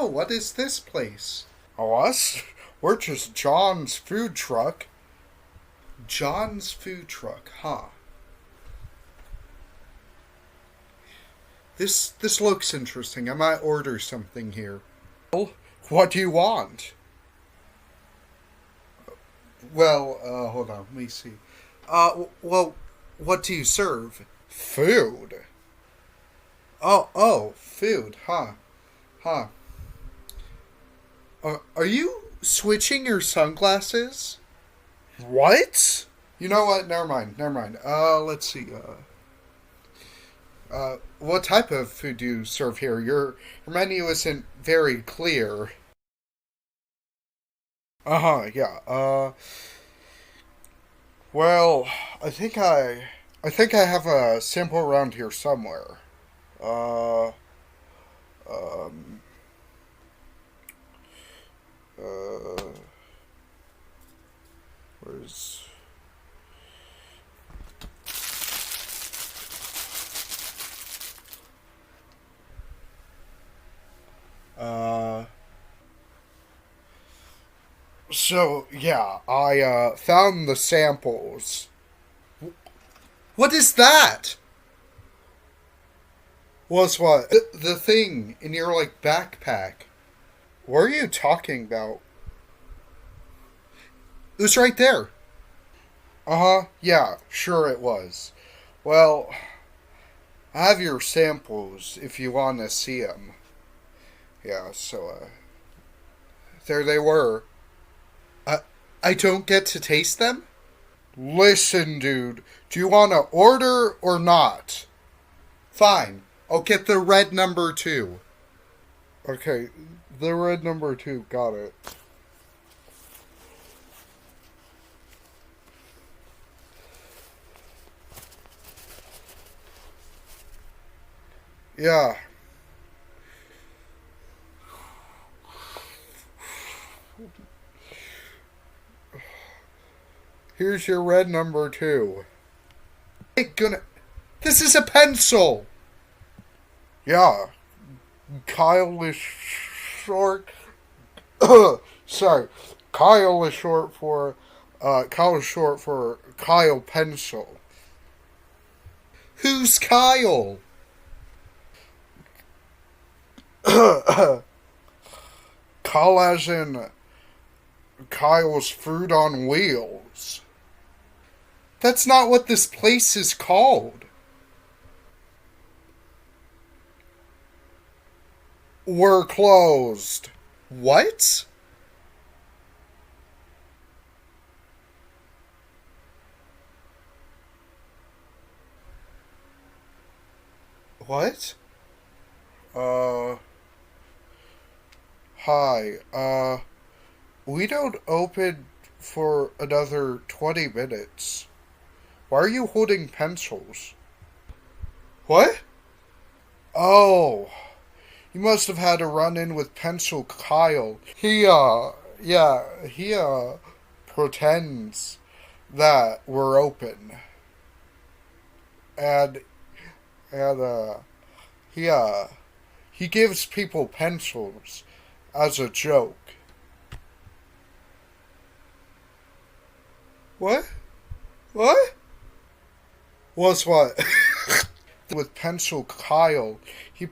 what is this place? Oh, us? We're just John's food truck. John's food truck, huh? This looks interesting. I might order something here. Well, what do you want? Well, hold on, let me see. Well, what do you serve? Food. Oh, food, huh? Huh. Are you switching your sunglasses? What? You know what? Never mind. Let's see. What type of food do you serve here? Your menu isn't very clear. Uh-huh, yeah. Well, I think I have a sample around here somewhere. Uh, um, uh, where's... Uh, so, yeah, I, found the samples. What is that? What's what? The thing in your like backpack. What are you talking about? It was right there. Uh-huh, yeah, sure it was. Well, I have your samples if you want to see them. Yeah, so, there they were. I don't get to taste them? Listen, dude, do you want to order or not? Fine. I'll get the red number 2. Okay, the red number 2, got it. Yeah. Here's your red number 2. Hey, gonna. This is a pencil! Yeah. Kyle is short. Sorry. Kyle is short for. Kyle is short for Kyle Pencil. Who's Kyle? Kyle as in Kyle's Fruit on Wheels. That's not what this place is called. We're closed. What? What? Uh, Hi. We don't open for another 20 minutes. Why are you holding pencils? What? Oh, you must have had a run in with Pencil Kyle. He pretends that we're open. And, and, he gives people pencils as a joke. What? What? What's what? With Pencil Kyle, he